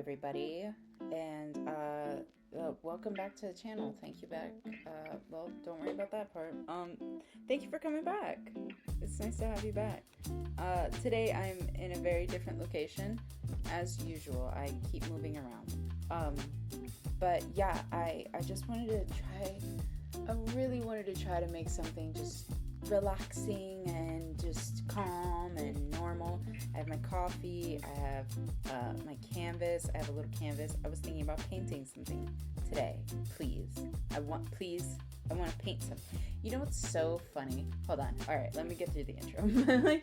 everybody, and welcome back to the channel. Thank you back. Well, don't worry about that part. Thank you for coming back. It's nice to have you back. Today I'm in a very different location, as usual. I keep moving around. But yeah, I just wanted to try. I really wanted to try to make something just relaxing and just calm and normal. I have my coffee, I have my canvas, I have a little canvas. I was thinking about painting something today. I want to paint something. You know what's so funny? Hold on. All right, let me get through the intro.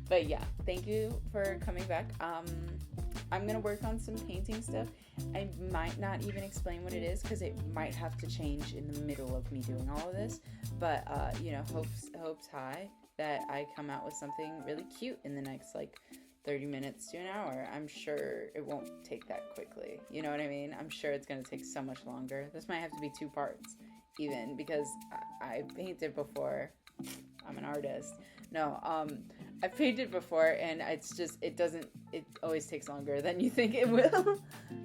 But yeah, thank you for coming back. I'm gonna work on some painting stuff. I might not even explain what it is because it might have to change in the middle of me doing all of this. But hopes high that I come out with something really cute in the next 30 minutes to an hour. I'm sure it won't take that quickly. You know what I mean? I'm sure it's gonna take so much longer. This might have to be 2 parts, even because I painted before. I'm an artist. No, I've painted before, and it always takes longer than you think it will.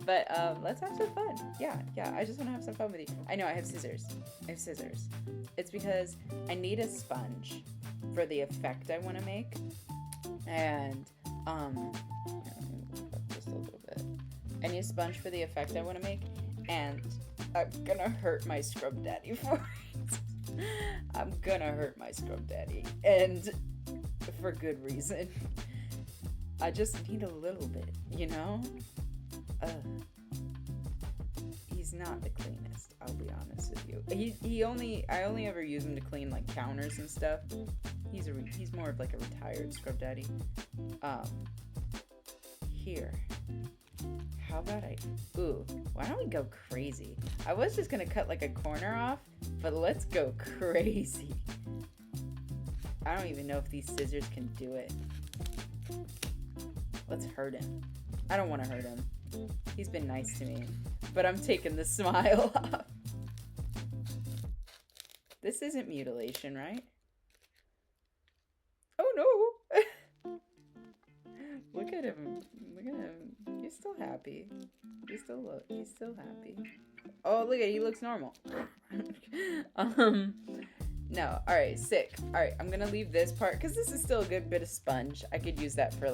But let's have some fun. Yeah, I just want to have some fun with you. I know I have scissors. It's because I need a sponge for the effect I want to make, and just a little bit. I need a sponge for the effect I want to make, and I'm gonna hurt my scrub daddy for it. I'm gonna hurt my scrub daddy, and for good reason. I just need a little bit, you know? He's not the cleanest, I'll be honest with you. I only ever use him to clean counters and stuff. He's more of a retired scrub daddy. Here. How about why don't we go crazy? I was just gonna cut a corner off, but let's go crazy. I don't even know if these scissors can do it. Let's hurt him. I don't want to hurt him. He's been nice to me, but I'm taking the smile off. This isn't mutilation, right? Oh no! Look at him. He's still happy. He's still happy. Oh, look at it. He looks normal. No. All right, sick. All right, I'm going to leave this part because this is still a good bit of sponge. I could use that for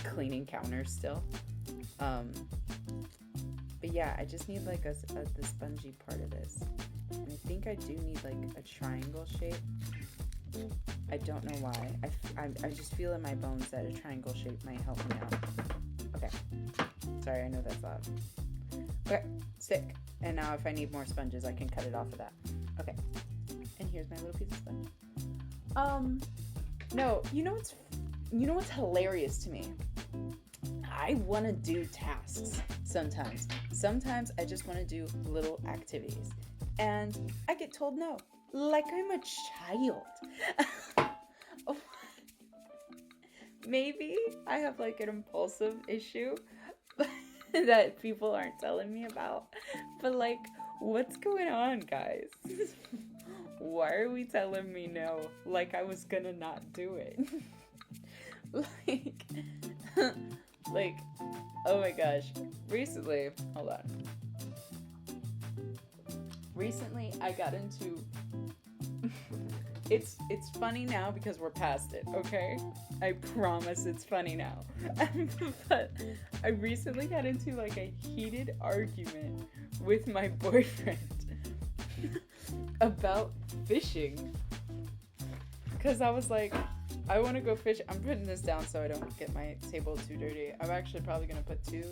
cleaning counters still. But yeah, I just need the spongy part of this. And I think I do need a triangle shape. I don't know why. I just feel in my bones that a triangle shape might help me out. Okay. Sorry, I know that's loud. Okay, sick. And now if I need more sponges, I can cut it off of that. Okay. And here's my little piece of sponge. No, you know what's hilarious to me? I want to do tasks sometimes. Sometimes I just want to do little activities. And I get told no. Like I'm a child. Maybe I have an impulsive issue that people aren't telling me about. But what's going on, guys? Why are we telling me no? I was gonna not do it. Oh my gosh. Recently, hold on. Recently I got into it's funny now because we're past it, okay? I promise it's funny now. But I recently got into a heated argument with my boyfriend about fishing. Because I was like, I want to go fish. I'm putting this down so I don't get my table too dirty. I'm actually probably going to put 2.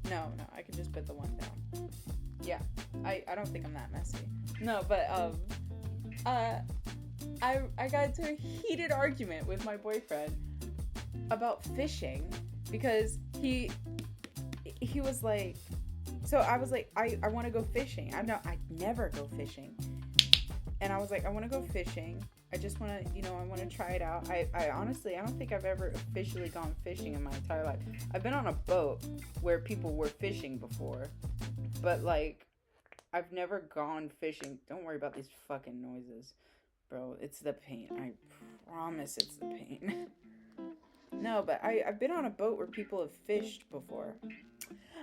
No, I can just put the 1 down. Yeah, I don't think I'm that messy. No, but I got into a heated argument with my boyfriend about fishing because he was like, so I was like, I want to go fishing. I never go fishing. And I was like, I want to go fishing. I just want to, I want to try it out. I honestly, I don't think I've ever officially gone fishing in my entire life. I've been on a boat where people were fishing before, but I've never gone fishing. Don't worry about these fucking noises, bro. It's the paint. I promise it's the paint. No, but I've been on a boat where people have fished before.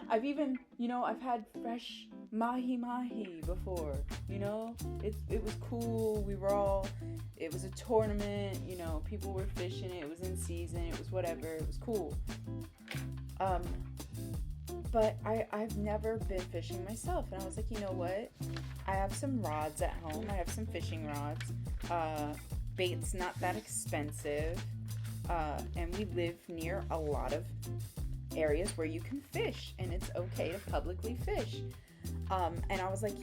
I've even, I've had fresh mahi mahi before, it was cool. It was a tournament, people were fishing, it was in season, it was whatever, it was cool. But I've never been fishing myself, and I was like, you know what? I have some rods at home. I have some fishing rods. Bait's not that expensive, and we live near a lot of areas where you can fish, and it's okay to publicly fish. And I was like,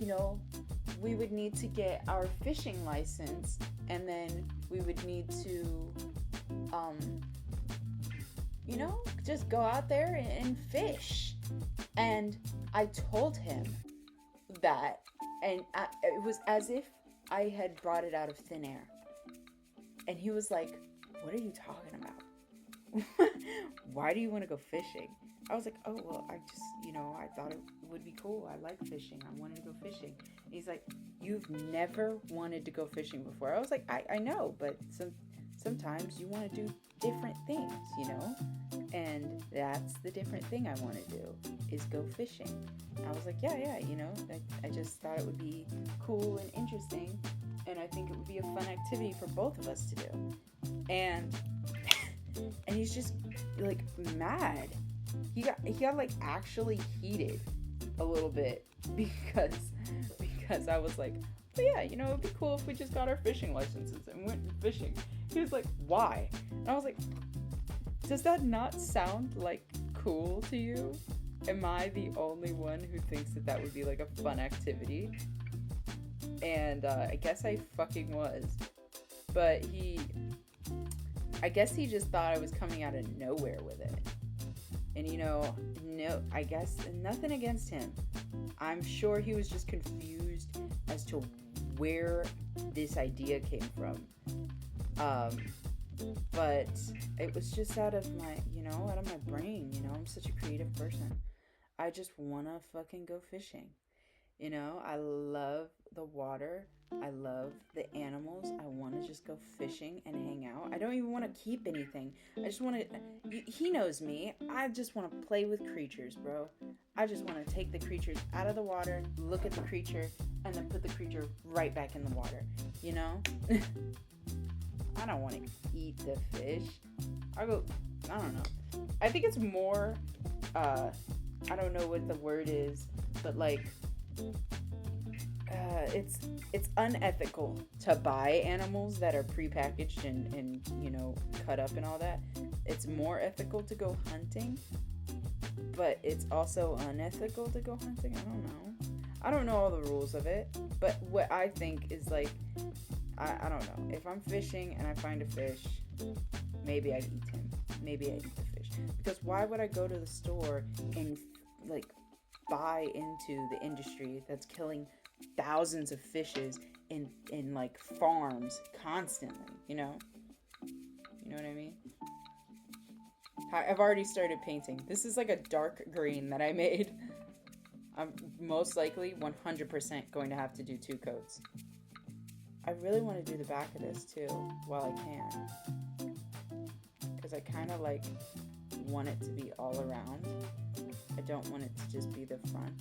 we would need to get our fishing license, and then we would need to, just go out there and fish. And I told him that, and it was as if I had brought it out of thin air. And he was like, what are you talking about? Why do you want to go fishing? I was like, oh, well, I just, I thought it would be cool. I like fishing. I wanted to go fishing. And he's like, you've never wanted to go fishing before. I was like, I know, but sometimes you want to do different things, and that's the different thing I want to do, is go fishing. And I was like, yeah, I just thought it would be cool and interesting, and I think it would be a fun activity for both of us to do. And he's just like mad. He got like actually heated a little bit because I was like, but yeah, it'd be cool if we just got our fishing licenses and went fishing. He was like, why? And I was like, does that not sound like cool to you? Am I the only one who thinks that would be like a fun activity? And I guess I fucking was. But I guess he just thought I was coming out of nowhere with it. And no, I guess nothing against him. I'm sure he was just confused as to where this idea came from. But it was just out of my brain, I'm such a creative person. I just want to fucking go fishing. I love the water. I love the animals. I want to just go fishing and hang out. I don't even want to keep anything. I just want to, he knows me. I just want to play with creatures, bro. I just want to take the creatures out of the water, look at the creature, and then put the creature right back in the water, I don't want to eat the fish. I don't know. I think it's more, I don't know what the word is, but like, it's unethical to buy animals that are prepackaged and cut up and all that. It's more ethical to go hunting, but it's also unethical to go hunting. I don't know all the rules of it, but what I think is like, I don't know. If I'm fishing and I find a fish, maybe I'd eat him. Maybe I'd eat the fish. Because why would I go to the store and like buy into the industry that's killing thousands of fishes in like farms constantly, You know what I mean? I've already started painting. This is like a dark green that I made. I'm most likely 100% going to have to do 2 coats. I really want to do the back of this too while I can, because I kind of like want it to be all around. I don't want it to just be the front.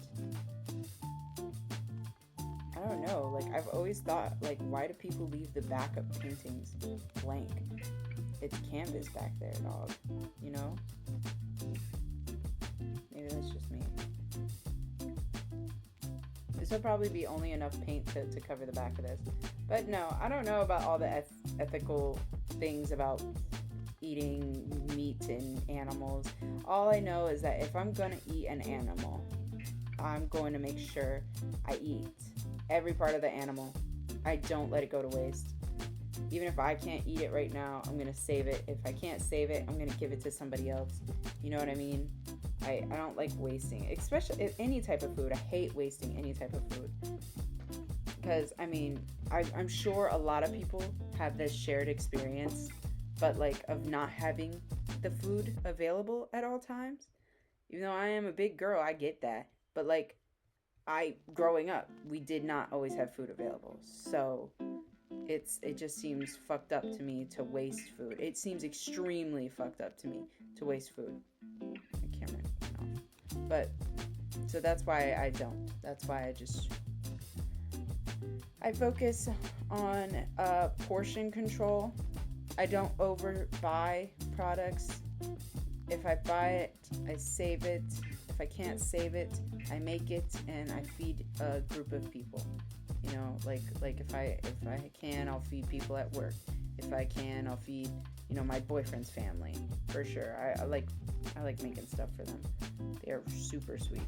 I don't know, like I've always thought, like, why do people leave the back of paintings blank? It's canvas back there, dog, Maybe that's just me. This will probably be only enough paint to cover the back of this. But no, I don't know about all the ethical things about eating meat and animals. All I know is that if I'm going to eat an animal, I'm going to make sure I eat every part of the animal. I don't let it go to waste. Even if I can't eat it right now, I'm going to save it. If I can't save it, I'm going to give it to somebody else. You know what I mean? I don't like wasting, especially any type of food. I hate wasting any type of food. Because, I'm sure a lot of people have this shared experience, but like of not having the food available at all times. Even though I am a big girl, I get that. But like, growing up, we did not always have food available. So it just seems fucked up to me to waste food. It seems extremely fucked up to me to waste food. My camera went off. But so that's why I don't. That's why I focus on portion control. I don't overbuy products. If I buy it, I save it. If I can't save it, I make it and I feed a group of people. You know, like if I can, I'll feed people at work. If I can, I'll feed, you know, my boyfriend's family for sure. I like making stuff for them. They are super sweet.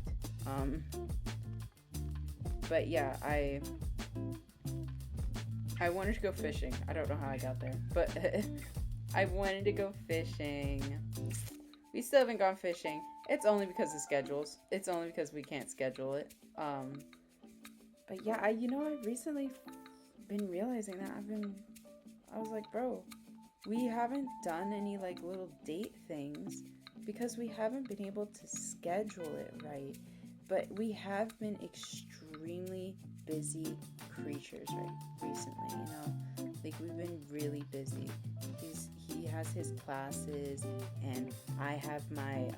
But yeah, I wanted to go fishing. I don't know how I got there, but I wanted to go fishing. We still haven't gone fishing. It's only because of schedules. It's only because we can't schedule it. But yeah, I've recently been realizing that I was like, bro, we haven't done any like little date things because we haven't been able to schedule it right. But we have been extremely busy creatures recently, you know, like we've been really busy. He has his classes and I have my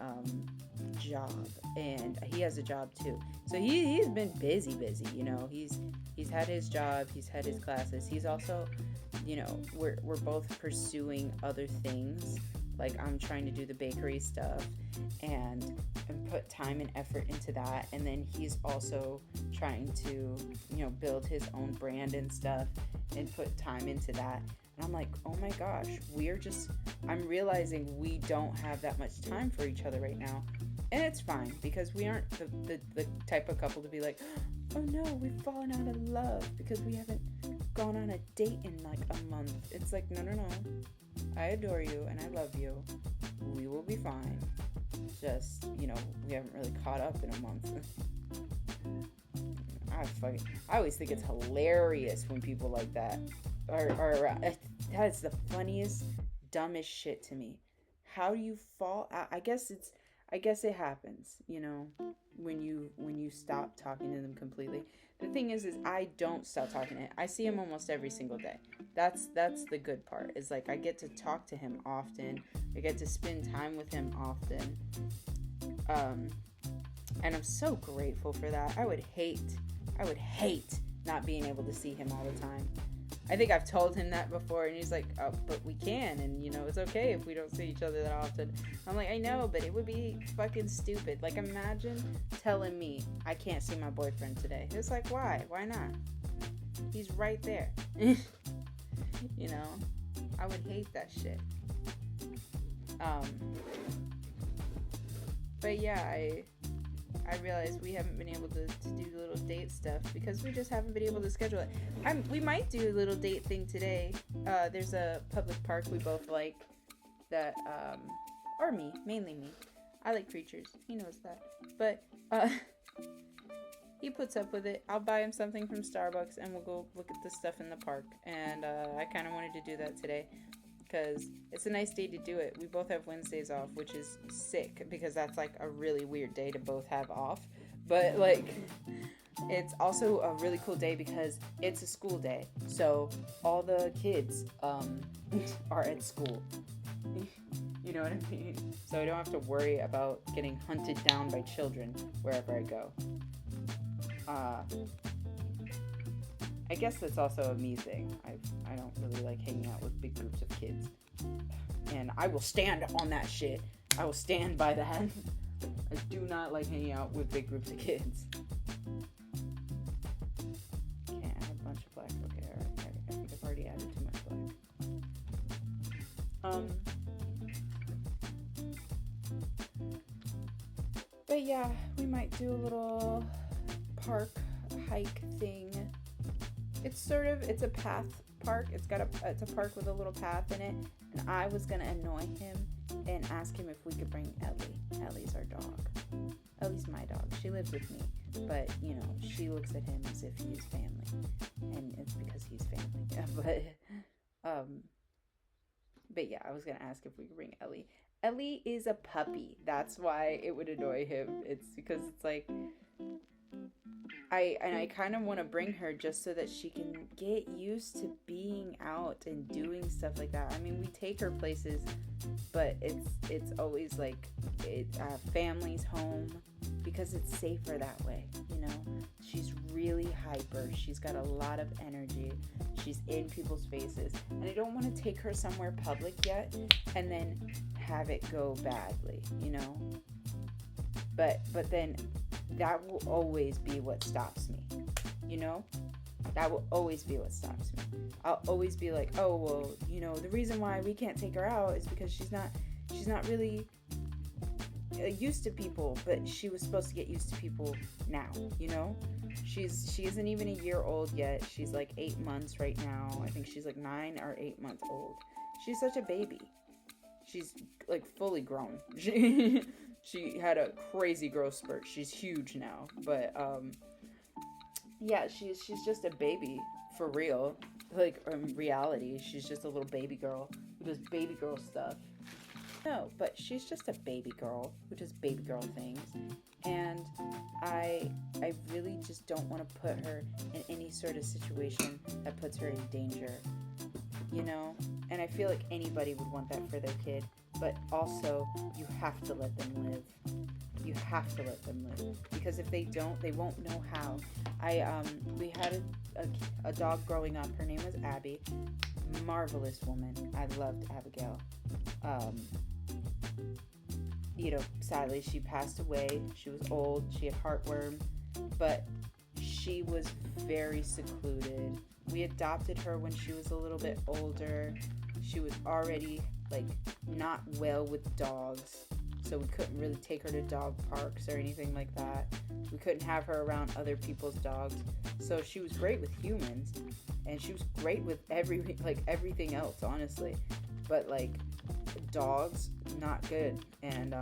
job, and he has a job too, so he's been busy, you know. He's had his job, he's had his classes, he's also, you know, we're both pursuing other things. Like I'm trying to do the bakery stuff and put time and effort into that. And then he's also trying to, you know, build his own brand and stuff and put time into that. And I'm like, oh my gosh, I'm realizing we don't have that much time for each other right now. And it's fine because we aren't the type of couple to be like, oh no, we've fallen out of love because we haven't gone on a date in like a month. It's like, no. I adore you and I love you. We will be fine. Just, you know, we haven't really caught up in a month. I always think it's hilarious when people like that are around. That's the funniest, dumbest shit to me. How do you fall out? I guess it happens, you know, when you stop talking to them completely. The thing is I don't stop talking to him. I see him almost every single day. That's the good part. Is like I get to talk to him often. I get to spend time with him often. And I'm so grateful for that. I would hate not being able to see him all the time. I think I've told him that before, and he's like, oh, but we can, and, you know, it's okay if we don't see each other that often. I'm like, I know, but it would be fucking stupid. Like, imagine telling me I can't see my boyfriend today. It's like, why? Why not? He's right there. You know? I would hate that shit. But yeah, I realized we haven't been able to do little date stuff because we just haven't been able to schedule it. We might do a little date thing today. There's a public park we both like that, or me, mainly me. I like creatures. He knows that. But he puts up with it. I'll buy him something from Starbucks and we'll go look at the stuff in the park. And I kind of wanted to do that today because it's a nice day to do it. We both have Wednesdays off, which is sick because that's like a really weird day to both have off. But like, it's also a really cool day because it's a school day. So all the kids are at school. You know what I mean? So I don't have to worry about getting hunted down by children wherever I go. I guess that's also a me thing. I don't really like hanging out with big groups of kids. And I will stand on that shit. I will stand by that. I do not like hanging out with big groups of kids. Can't add a bunch of black. Okay, alright. I think I've already added too much black. But yeah, we might do a little park hike thing. It's a path park. It's a park with a little path in it. And I was gonna annoy him and ask him if we could bring Ellie. Ellie's our dog. Ellie's my dog. She lives with me. But, you know, she looks at him as if he's family. And it's because he's family. Yeah, but yeah, I was gonna ask if we could bring Ellie. Ellie is a puppy. That's why it would annoy him. It's because it's like I kind of want to bring her just so that she can get used to being out and doing stuff like that. I mean, we take her places, but it's always like family's home, because it's safer that way, you know. She's really hyper. She's got a lot of energy. She's in people's faces. And I don't want to take her somewhere public yet and then have it go badly, you know. But then that will always be what stops me, you know. That will always be what stops me. I'll always be like, oh, well, you know, the reason why we can't take her out is because she's not really used to people, but she was supposed to get used to people now, you know. She isn't even a year old yet. She's like 8 months right now. I think she's like 9 or 8 months old. She's such a baby. She's like fully grown. She had a crazy growth spurt. She's huge now, but yeah, she's just a baby for real. Like, in reality, she's just a little baby girl who does baby girl stuff. No, but she's just a baby girl who does baby girl things. And I really just don't want to put her in any sort of situation that puts her in danger, you know? And I feel like anybody would want that for their kid. But also, you have to let them live. You have to let them live. Because if they don't, they won't know how. We had a dog growing up. Her name was Abby. Marvelous woman. I loved Abigail. You know, sadly, she passed away. She was old. She had heartworm. But she was very secluded. We adopted her when she was a little bit older. She was already, like, not well with dogs. So we couldn't really take her to dog parks or anything like that. We couldn't have her around other people's dogs. So she was great with humans. And she was great with everything else, honestly. But, like, dogs, not good. And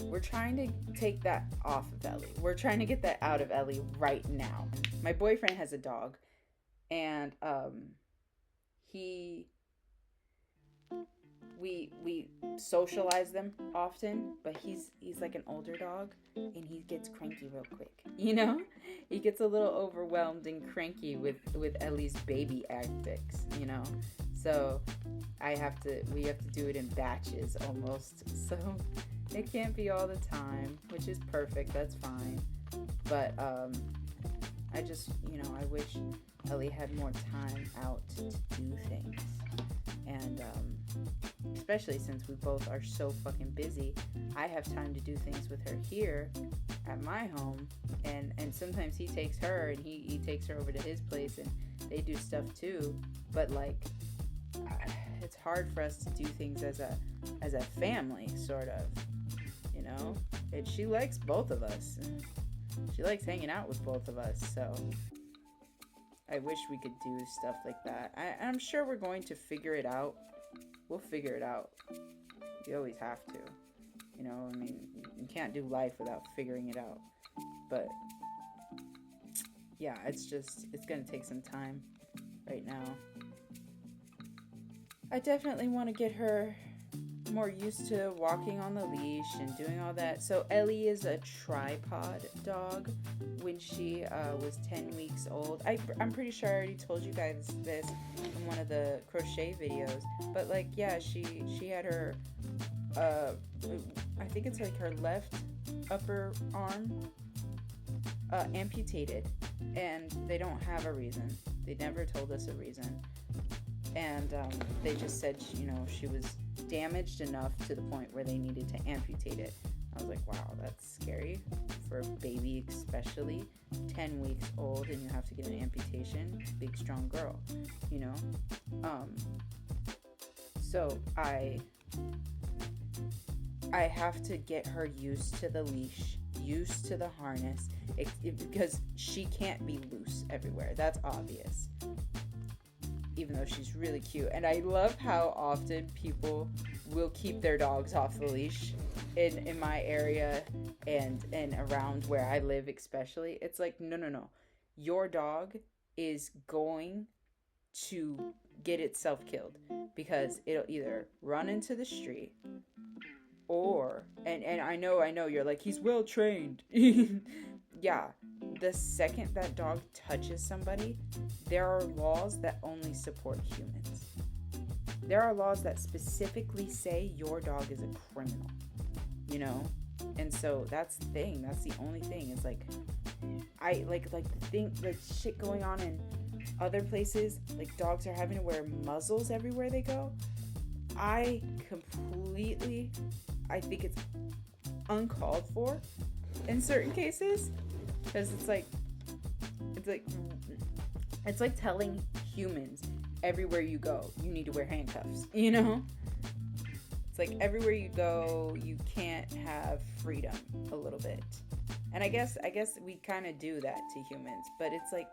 we're trying to take that off of Ellie. We're trying to get that out of Ellie right now. My boyfriend has a dog, and we socialize them often, but he's like an older dog, and he gets cranky real quick, you know. He gets a little overwhelmed and cranky with Ellie's baby antics, you know. So we have to do it in batches almost. So it can't be all the time, which is perfect. That's fine. But I just, you know, I wish Ellie had more time out to do things. And especially since we both are so fucking busy, I have time to do things with her here at my home. And sometimes he takes her and he takes her over to his place and they do stuff too. But like, it's hard for us to do things as a family, sort of, you know. And she likes both of us. She likes hanging out with both of us, so I wish we could do stuff like that. I'm sure we're going to figure it out. We'll figure it out. You always have to. You know, I mean, you can't do life without figuring it out. But yeah, it's going to take some time right now. I definitely want to get her more used to walking on the leash and doing all that. So Ellie is a tripod dog. When she was 10 weeks old, I'm pretty sure I already told you guys this in one of the crochet videos, but like, yeah, she had her I think it's like her left upper arm amputated, and they don't have a reason. They never told us a reason. And they just said, you know, she was damaged enough to the point where they needed to amputate it. I was like, wow, that's scary for a baby, especially 10 weeks old, and you have to get an amputation. Big, strong girl, you know. So I have to get her used to the leash, used to the harness, because she can't be loose everywhere. That's obvious. Even though she's really cute. And I love how often people will keep their dogs off the leash in my area and around where I live, especially. It's like, no. Your dog is going to get itself killed, because it'll either run into the street or, and I know you're like, he's well trained. Yeah. The second that dog touches somebody, there are laws that only support humans. There are laws that specifically say your dog is a criminal. you know? And so that's the thing. That's the only thing is like, I like the thing, like shit going on in other places. Like dogs are having to wear muzzles everywhere they go. I think it's uncalled for in certain cases, because it's like telling humans everywhere you go you need to wear handcuffs, you know? It's like everywhere you go you can't have freedom a little bit. And I guess we kind of do that to humans, but it's like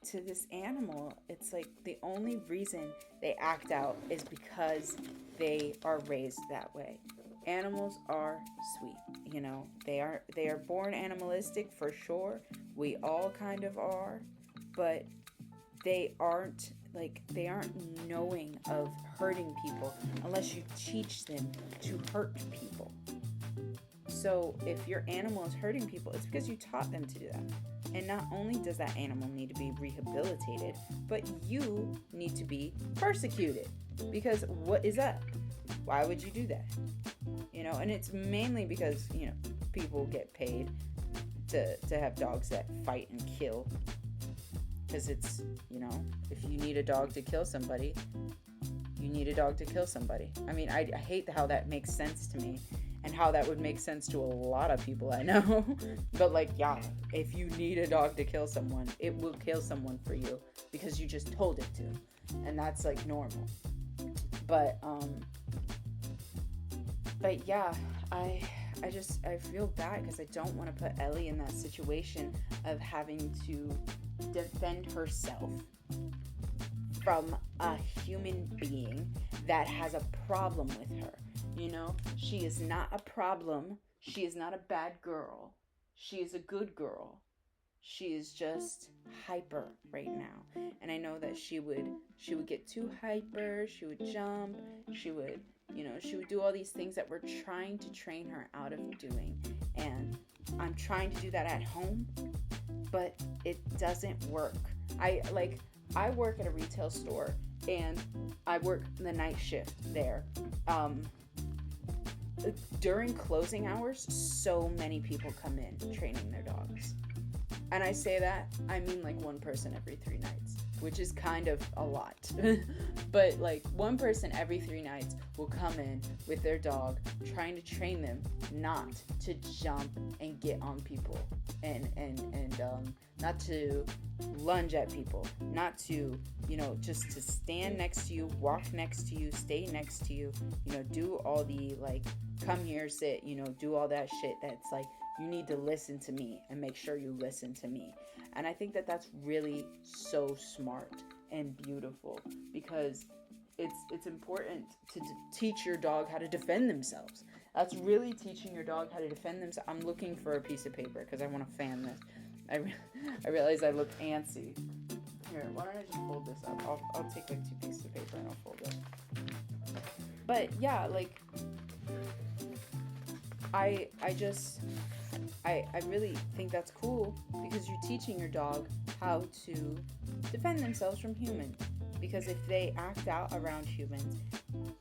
to this animal, it's like the only reason they act out is because they are raised that way. Animals are sweet, you know. They are born animalistic for sure. We all kind of are, but they aren't knowing of hurting people unless you teach them to hurt people. So if your animal is hurting people, it's because you taught them to do that. And not only does that animal need to be rehabilitated, but you need to be persecuted. Because what is up? Why would you do that? You know, and it's mainly because, you know, people get paid to have dogs that fight and kill. Because it's, you know, if you need a dog to kill somebody, you need a dog to kill somebody. I mean, I hate how that makes sense to me, and how that would make sense to a lot of people I know. But like, yeah, if you need a dog to kill someone, it will kill someone for you because you just told it to. And that's like normal. But yeah, I feel bad because I don't want to put Ellie in that situation of having to defend herself from a human being that has a problem with her. You know, she is not a problem. She is not a bad girl. She is a good girl. She is just hyper right now. And I know that she would get too hyper. She would jump. She would do all these things that we're trying to train her out of doing. And I'm trying to do that at home, but it doesn't work. I work at a retail store, and I work the night shift there. During closing hours, so many people come in training their dogs. And I say that, I mean like one person every 3 nights, which is kind of a lot. But like one person every 3 nights will come in with their dog, trying to train them not to jump and get on people, and not to lunge at people, not to, you know, just to stand next to you, walk next to you, stay next to you, you know, do all the like, come here, sit, you know, do all that shit that's like, you need to listen to me and make sure you listen to me. And I think that that's really so smart and beautiful, because it's important to teach your dog how to defend themselves. That's really teaching your dog how to defend themselves. I'm looking for a piece of paper because I want to fan this. I realize I look antsy. Here, why don't I just fold this up? I'll take like 2 pieces of paper and I'll fold it. But yeah, like I really think that's cool, because you're teaching your dog how to defend themselves from humans. Because if they act out around humans,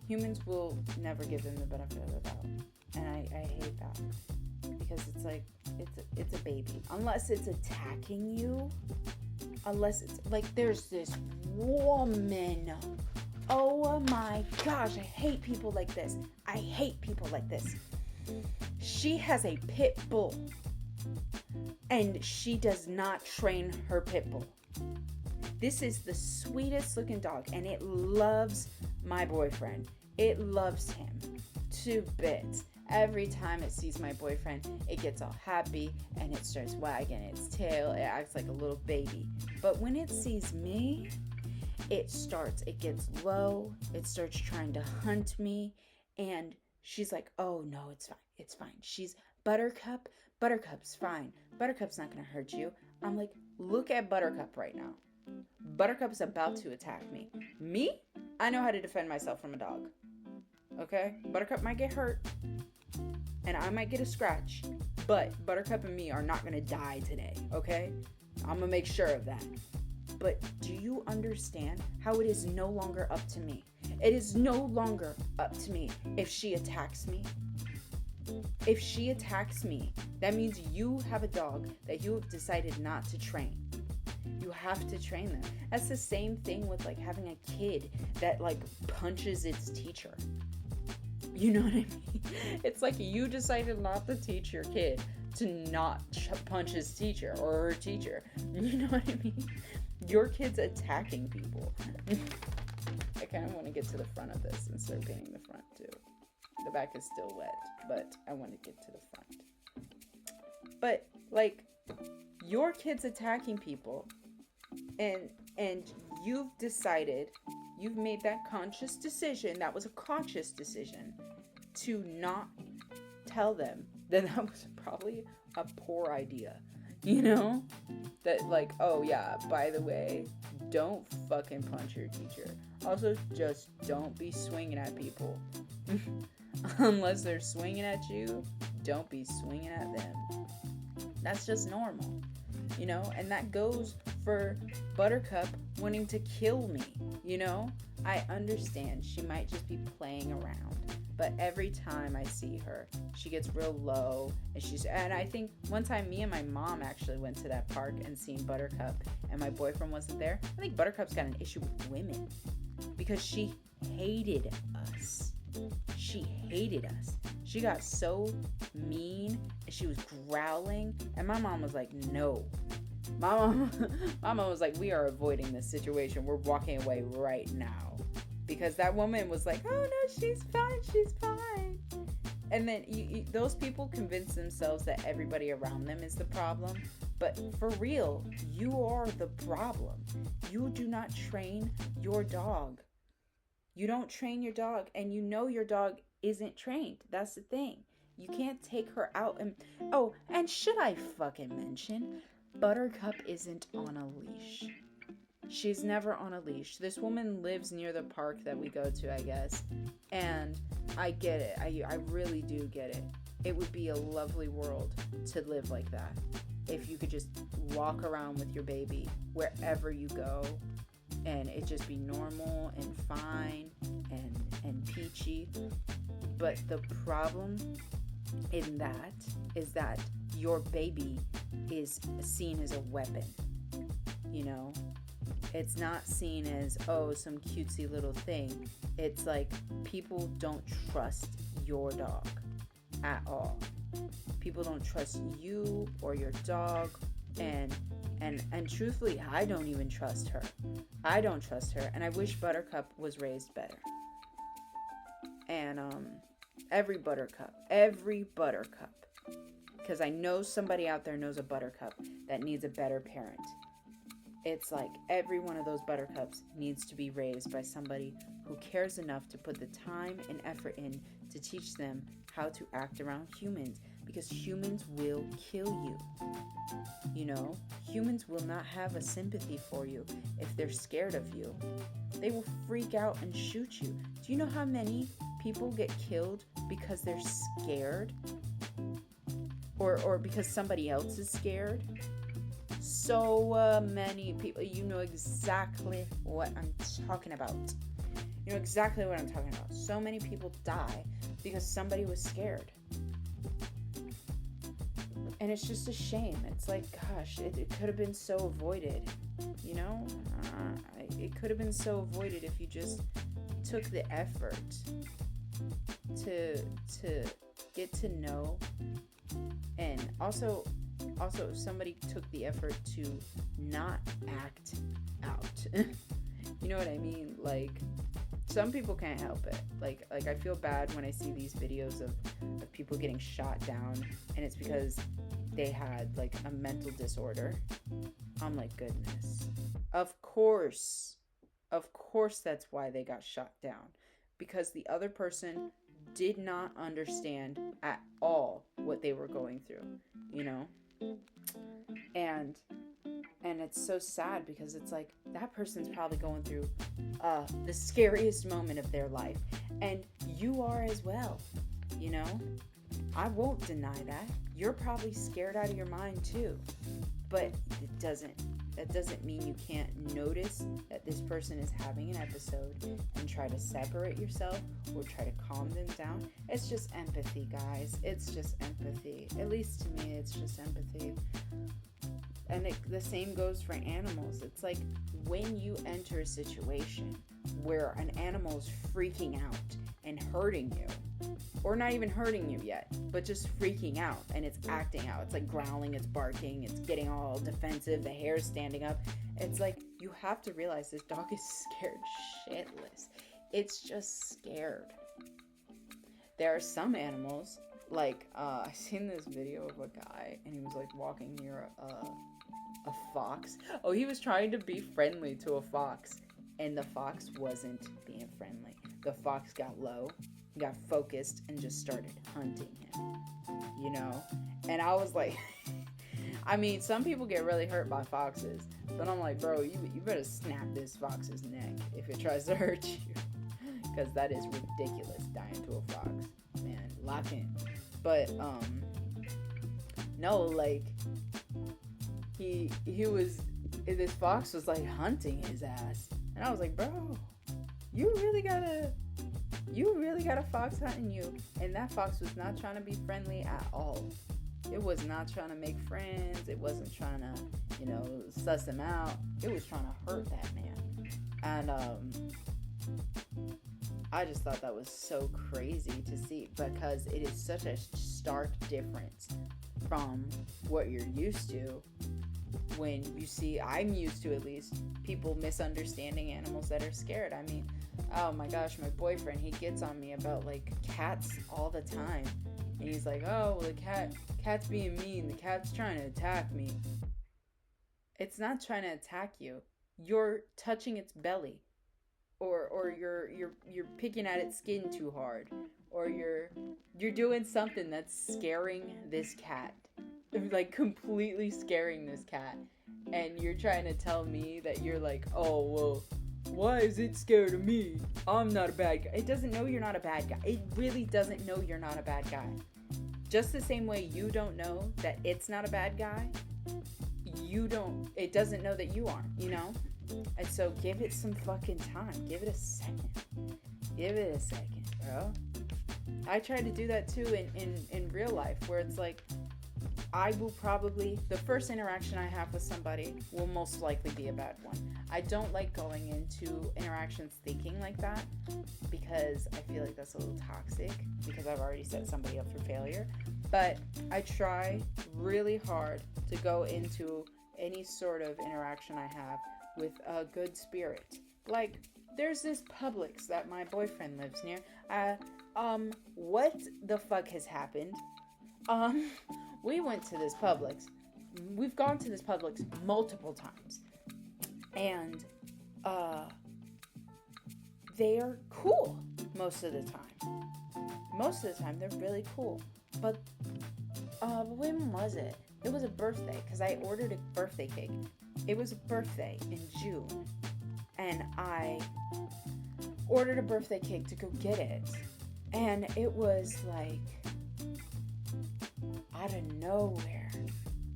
humans will never give them the benefit of the doubt. And I hate that. Because it's like, it's a baby. Unless it's attacking you. Unless it's like, there's this woman. Oh my gosh, I hate people like this. I hate people like this. She has a pit bull, and she does not train her pit bull. This is the sweetest looking dog, and it loves my boyfriend. It loves him to bits. Every time it sees my boyfriend, it gets all happy, and it starts wagging its tail. It acts like a little baby. But when it sees me, it gets low. It starts trying to hunt me, and she's like, oh no, it's fine. She's Buttercup. Buttercup's fine. Buttercup's not gonna hurt you. I'm like, look at Buttercup right now. Buttercup's about to attack me. Me? I know how to defend myself from a dog. Okay? Buttercup might get hurt, and I might get a scratch, but Buttercup and me are not gonna die today, okay? I'm gonna make sure of that. But do you understand how it is no longer up to me? It is no longer up to me. If she attacks me, that means you have a dog that you have decided not to train. You have to train them. That's the same thing with like having a kid that like punches its teacher. You know what I mean? It's like you decided not to teach your kid to not punch his teacher or her teacher. You know what I mean? Your kid's attacking people. I kind of want to get to the front of this and start painting the front too. The back is still wet, but I want to get to the front. But like, your kid's attacking people, and you've decided, you've made that conscious decision. That was a conscious decision to not tell them that was probably a poor idea. You know? That like, oh yeah, by the way, don't fucking punch your teacher. Also, just don't be swinging at people. Unless they're swinging at you, don't be swinging at them. That's just normal. You know? And that goes for Buttercup wanting to kill me. You know? I understand she might just be playing around. But every time I see her, she gets real low. And I think one time me and my mom actually went to that park and seen Buttercup, and my boyfriend wasn't there. I think Buttercup's got an issue with women because she hated us. She hated us. She got so mean and she was growling, and my mom was like, no. My mom was like, we are avoiding this situation. We're walking away right now. Because that woman was like, oh no, she's fine. And then those people convince themselves that everybody around them is the problem. But for real, you are the problem. You do not train your dog. You don't train your dog, and you know your dog isn't trained. That's the thing. You can't take her out and... Oh, and should I fucking mention, Buttercup isn't on a leash. She's never on a leash. This woman lives near the park that we go to, I guess. And I get it. I really do get it. It would be a lovely world to live like that. If you could just walk around with your baby wherever you go, and it just be normal and fine and peachy. But the problem in that is that your baby is seen as a weapon. You know? It's not seen as, oh, some cutesy little thing. It's like people don't trust your dog at all. People don't trust you or your dog. And truthfully, I don't even trust her. I don't trust her. And I wish Buttercup was raised better. And every Buttercup. Because I know somebody out there knows a Buttercup that needs a better parent. It's like every one of those Buttercups needs to be raised by somebody who cares enough to put the time and effort in to teach them how to act around humans, because humans will kill you. You know, humans will not have a sympathy for you if they're scared of you. They will freak out and shoot you. Do you know how many people get killed because they're scared? Or because somebody else is scared? So many people. You know exactly what I'm talking about. You know exactly what I'm talking about. So many people die because somebody was scared. And it's just a shame. It's like, gosh, it could have been so avoided. You know? It could have been so avoided if you just took the effort to get to know. And also if somebody took the effort to not act out. You know what I mean? Like, some people can't help it. Like I feel bad when I see these videos of people getting shot down, and it's because they had like a mental disorder. I'm like, goodness. Of course that's why they got shot down. Because the other person did not understand at all what they were going through, you know? And it's so sad, because it's like that person's probably going through the scariest moment of their life, and you are as well, you know? I won't deny that. You're probably scared out of your mind too. But that doesn't mean you can't notice that this person is having an episode and try to separate yourself or try to calm them down. It's just empathy, guys. It's just empathy. At least to me, it's just empathy. And the same goes for animals. It's like when you enter a situation where an animal is freaking out and hurting you, or not even hurting you yet, but just freaking out, and it's acting out. It's like growling, it's barking, it's getting all defensive, the hair's standing up. It's like you have to realize this dog is scared shitless. It's just scared. There are some animals, like I seen this video of a guy, and he was like walking near a fox. Oh, he was trying to be friendly to a fox, and the fox wasn't being friendly. The fox got low, got focused, and just started hunting him, you know? And I was like, I mean, some people get really hurt by foxes, but I'm like, bro, you better snap this fox's neck if it tries to hurt you, because that is ridiculous, dying to a fox, man. Lock in. But no, like this fox was like hunting his ass, and I was like, bro, you really got a fox hunting you. And that fox was not trying to be friendly at all. It was not trying to make friends. It wasn't trying to, suss him out. It was trying to hurt that man. And I just thought that was so crazy to see, because it is such a stark difference from what you're used to. When you see, I'm used to, at least, people misunderstanding animals that are scared. I mean, oh my gosh, my boyfriend, he gets on me about like cats all the time. And he's like, oh, well, the cat's being mean. The cat's trying to attack me. It's not trying to attack you. You're touching its belly. Or you're picking at its skin too hard. Or you're doing something that's scaring this cat. Like completely scaring this cat. And you're trying to tell me that you're like, oh, well, why is it scared of me? I'm not a bad guy. It doesn't know you're not a bad guy. It really doesn't know you're not a bad guy. Just the same way you don't know that it's not a bad guy, it doesn't know that you aren't, you know? And so give it some fucking time. Give it a second. Give it a second, bro. I try to do that too in real life, where it's like, I will probably, the first interaction I have with somebody will most likely be a bad one. I don't like going into interactions thinking like that, because I feel like that's a little toxic, because I've already set somebody up for failure. But I try really hard to go into any sort of interaction I have with a good spirit. Like, there's this Publix that my boyfriend lives near. What the fuck has happened? We went to this Publix. We've gone to this Publix multiple times. And, they're cool most of the time. Most of the time, they're really cool. But, when was it? It was a birthday, because I ordered a birthday cake. It was a birthday in June. And I ordered a birthday cake to go get it. And it was like, out of nowhere,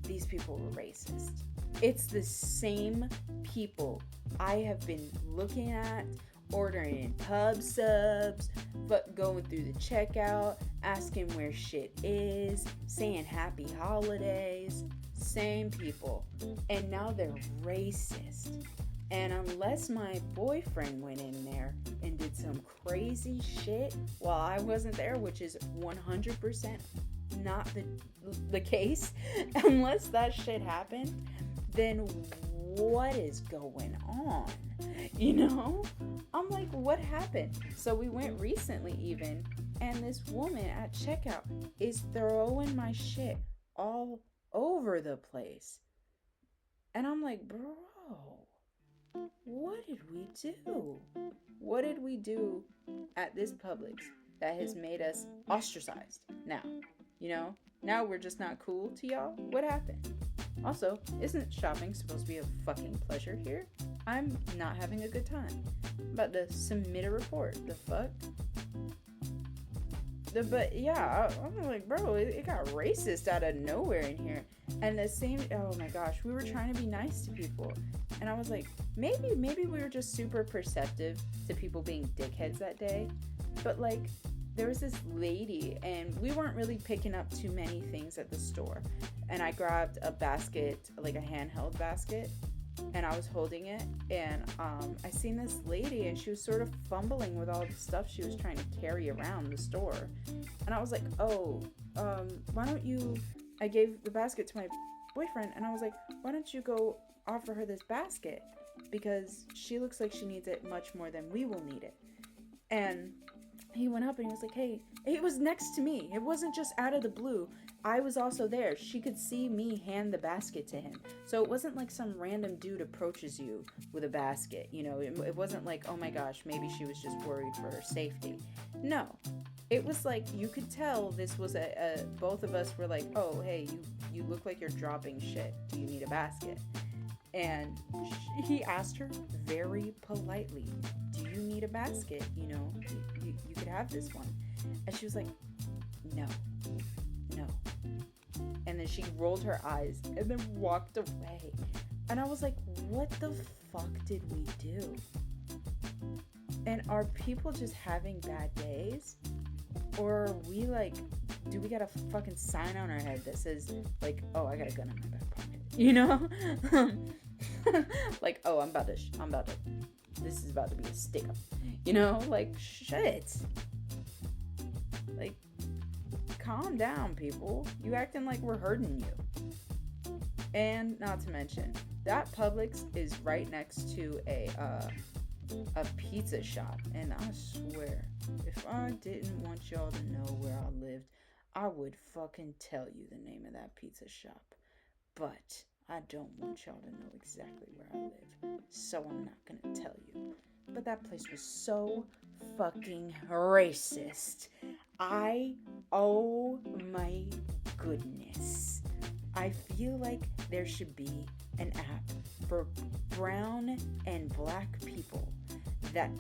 these people were racist. It's the same people I have been looking at, ordering in pub subs, but going through the checkout, asking where shit is, saying happy holidays. Same people. And now they're racist. And unless my boyfriend went in there and did some crazy shit while I wasn't there, which is 100% not the case, unless that shit happened, then what is going on? You know? I'm like, what happened? So we went recently even, and this woman at checkout is throwing my shit all over the place. And I'm like, bro, what did we do? What did we do at this Publix that has made us ostracized now? You know, now we're just not cool to y'all? What happened? Also, isn't shopping supposed to be a fucking pleasure here? I'm not having a good time. I'm about to submit a report. The fuck? But yeah, I'm like, bro, it got racist out of nowhere in here. And the same, oh my gosh, we were trying to be nice to people. And I was like, maybe we were just super perceptive to people being dickheads that day. But like, there was this lady, and we weren't really picking up too many things at the store. And I grabbed a basket, like a handheld basket, and I was holding it, and I seen this lady, and she was sort of fumbling with all the stuff she was trying to carry around the store. And I was like, oh, why don't you, I gave the basket to my boyfriend, and I was like, why don't you go offer her this basket, because she looks like she needs it much more than we will need it. And he went up and he was like, hey, he was next to me. It wasn't just out of the blue. I was also there. She could see me hand the basket to him. So it wasn't like some random dude approaches you with a basket. You know, it wasn't like, oh my gosh, maybe she was just worried for her safety. No. It was like, you could tell this was both of us were like, oh, hey, you look like you're dropping shit. Do you need a basket? And he asked her very politely, do you need a basket? You know, you could have this one. And she was like, no. And then she rolled her eyes and then walked away. And I was like, what the fuck did we do? And are people just having bad days? Or are we like, do we got a fucking sign on our head that says like, oh, I got a gun in my back pocket, you know? Like, oh, I'm about to, this is about to be a stick up, you know? Like, shit. Like, calm down, people. You acting like we're hurting you. And not to mention, that Publix is right next to a pizza shop. And I swear, if I didn't want y'all to know where I lived, I would fucking tell you the name of that pizza shop. But I don't want y'all to know exactly where I live, so I'm not gonna tell you. But that place was so fucking racist. Oh my goodness. I feel like there should be an app for brown and black people that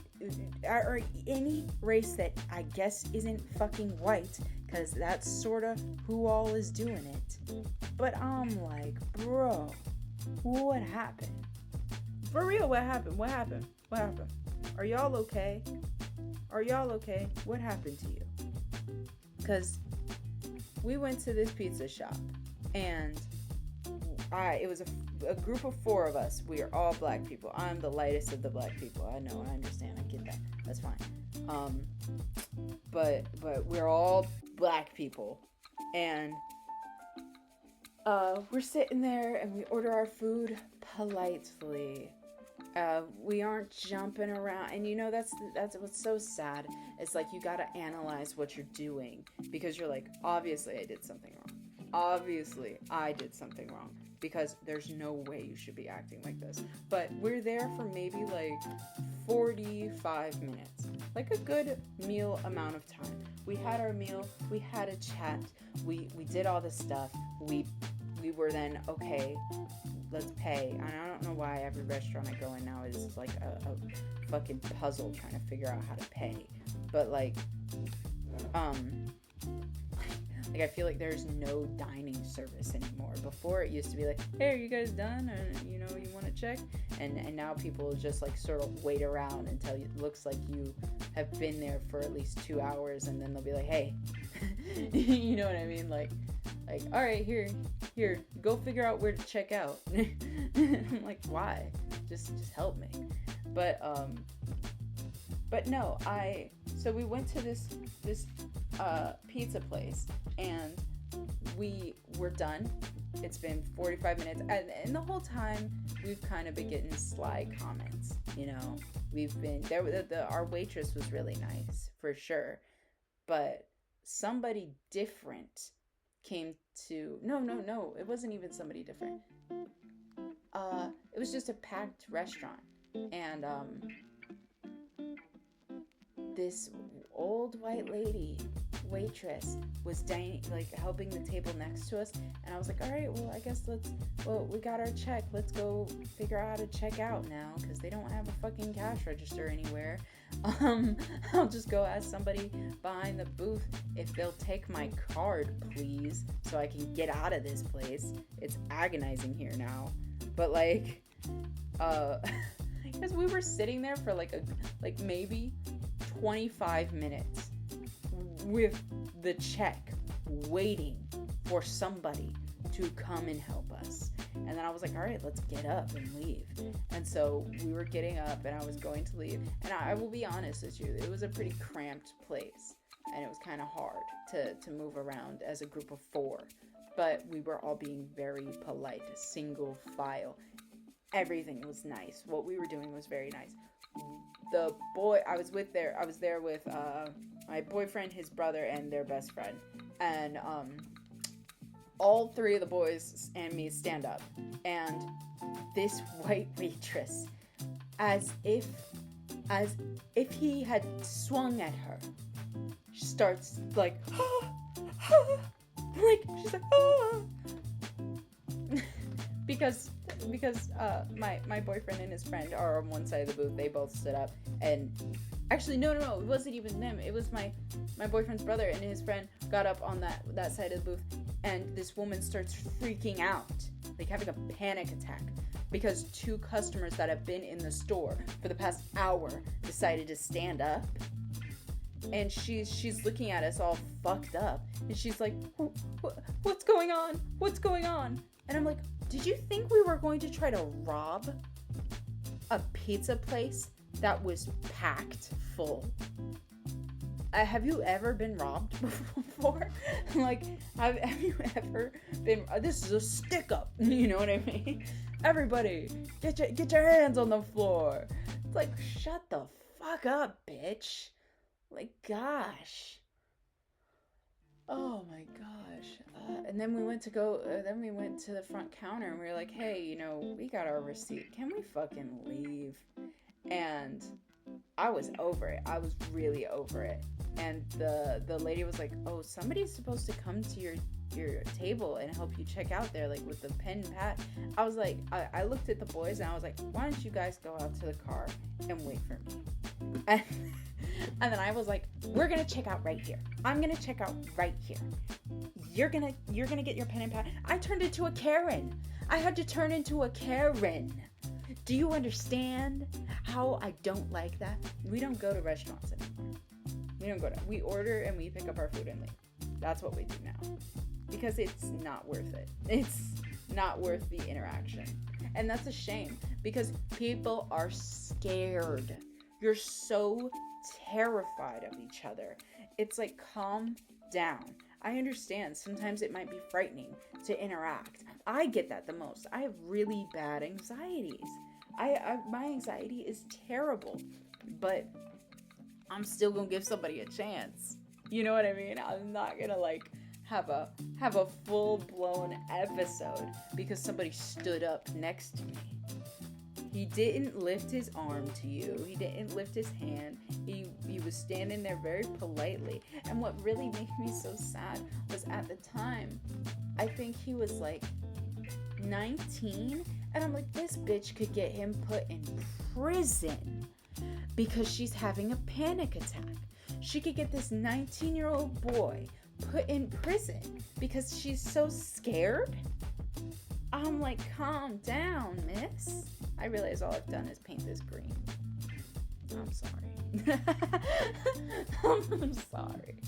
or any race that I guess isn't fucking white, because that's sort of who all is doing it. But I'm like, bro, what happened? For real, what happened? Are y'all okay? What happened to you? Because we went to this pizza shop, and it was a group of 4 of us. We are all black people. I'm the lightest of the black people. I know, I understand, I get that. That's fine. But we're all black people, and we're sitting there, and we order our food politely. We aren't jumping around, and you know, that's what's so sad. It's like, you gotta analyze what you're doing, because you're like, obviously I did something wrong, because there's no way you should be acting like this. But we're there for maybe like 45 minutes, like a good meal amount of time. We had our meal, we had a chat, we did all this stuff, we were then, okay, let's pay. And I don't know why every restaurant I go in now is like a fucking puzzle trying to figure out how to pay. But like I feel like there's no dining service anymore. Before it used to be like, hey, are you guys done? And you know, you want to check? And now people just like sort of wait around until it looks like you have been there for at least 2 hours, and then they'll be like, hey, you know what I mean? Like, all right, here, go figure out where to check out. I'm like, why? Just help me. But no, so we went to this pizza place, and we were done. It's been 45 minutes, and the whole time we've kind of been getting sly comments, you know. We've been there. Our waitress was really nice, for sure, but somebody different came to, no, it wasn't even somebody different. It was just a packed restaurant, and this old white lady waitress was dining, like helping the table next to us, and I was like, all right, well, I guess we got our check, let's go figure out how to check out now, because they don't have a fucking cash register anywhere. Um, I'll just go ask somebody behind the booth if they'll take my card, please, so I can get out of this place. It's agonizing here now. But like, because we were sitting there for like maybe 25 minutes with the check, waiting for somebody to come and help us. And then I was like, all right, let's get up and leave. And so we were getting up and I was going to leave. And I will be honest with you, it was a pretty cramped place. And it was kind of hard to move around as a group of 4. But we were all being very polite, single file. Everything was nice. What we were doing was very nice. The boy I was there with my boyfriend, his brother, and their best friend. And all 3 of the boys and me stand up, and this white waitress, as if he had swung at her, starts like, like she's like, because my boyfriend and his friend are on one side of the booth. They both stood up, and actually no, it wasn't even them. It was my boyfriend's brother and his friend got up on that side of the booth, and this woman starts freaking out, like having a panic attack, because 2 customers that have been in the store for the past hour decided to stand up. And she's looking at us all fucked up, and she's like, what's going on? What's going on? And I'm like, did you think we were going to try to rob a pizza place that was packed full? Have you ever been robbed before? Like, have you ever been? This is a stick up. You know what I mean? Everybody, get your hands on the floor. It's like, shut the fuck up, bitch. Like, gosh. Oh my gosh. And then we went to the front counter and we were like, hey, we got our receipt. Can we fucking leave? And I was over it. I was really over it. And the lady was like, oh, somebody's supposed to come to your table and help you check out there, like with the pen and pad. I was like, I looked at the boys and I was like, why don't you guys go out to the car and wait for me? And then I was like, we're gonna check out right here. I'm gonna check out right here. You're gonna get your pen and pad. I turned into a Karen. I had to turn into a Karen. Do you understand how I don't like that? We don't go to restaurants anymore. We order and we pick up our food and leave. That's what we do now. Because it's not worth it. It's not worth the interaction. And that's a shame, because people are scared. You're so terrified of each other. It's like, calm down. I understand sometimes it might be frightening to interact. I get that the most. I have really bad anxieties. My anxiety is terrible, but I'm still gonna give somebody a chance. You know what I mean? I'm not gonna like have a full-blown episode because somebody stood up next to me. He didn't lift his arm to you. He didn't lift his hand. He was standing there very politely. And what really made me so sad was, at the time, I think he was like 19. And I'm like, this bitch could get him put in prison because she's having a panic attack. She could get this 19-year-old boy put in prison because she's so scared. I'm like, calm down, miss. I realize all I've done is paint this green. I'm sorry. I'm sorry.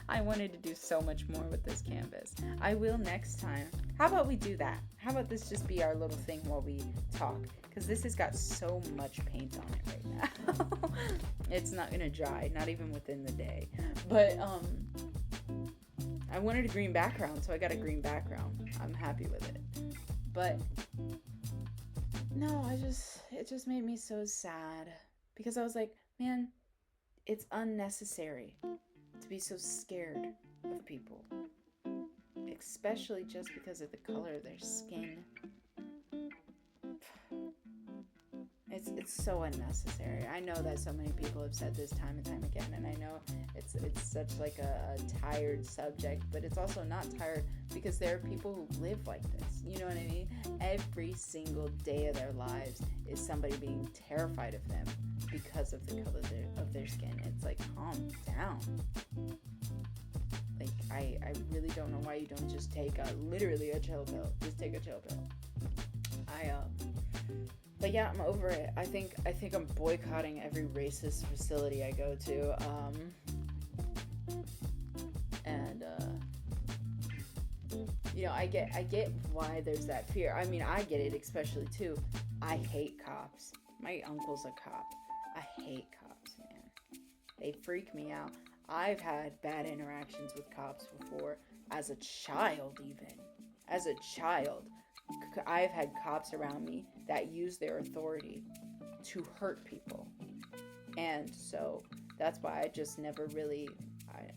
I wanted to do so much more with this canvas. I will next time. How about we do that? How about this just be our little thing while we talk? Because this has got so much paint on it right now. It's not gonna dry, not even within the day. But I wanted a green background, so I got a green background. I'm happy with it. But no, it just made me so sad, because I was like, man, it's unnecessary to be so scared of people, especially just because of the color of their skin. it's so unnecessary. I know that so many people have said this time and time again, and I know it's such like a tired subject, but it's also not tired because there are people who live like this. You know what I mean? Every single day of their lives is somebody being terrified of them because of the color of their skin. It's like, calm down. Like, I really don't know why you don't just take literally a chill pill. Just take a chill pill. But yeah, I'm over it. I think I'm boycotting every racist facility I go to. You know, I get why there's that fear. I mean, I get it especially too. I hate cops. My uncle's a cop. I hate cops, man. They freak me out. I've had bad interactions with cops before, as a child even. As a child, I've had cops around me that use their authority to hurt people. And so that's why I just never really,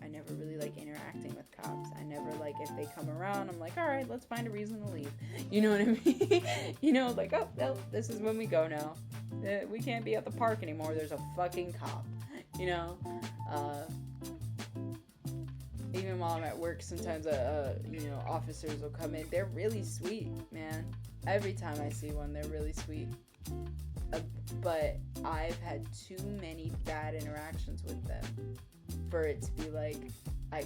I never really like interacting with cops. I never like, if they come around, I'm like, all right, let's find a reason to leave. You know what I mean? You know, like, oh, well, this is when we go now. We can't be at the park anymore. There's a fucking cop, you know? Even while I'm at work, sometimes, you know, officers will come in. They're really sweet, man. Every time I see one, they're really sweet. But I've had too many bad interactions with them for it to be like, I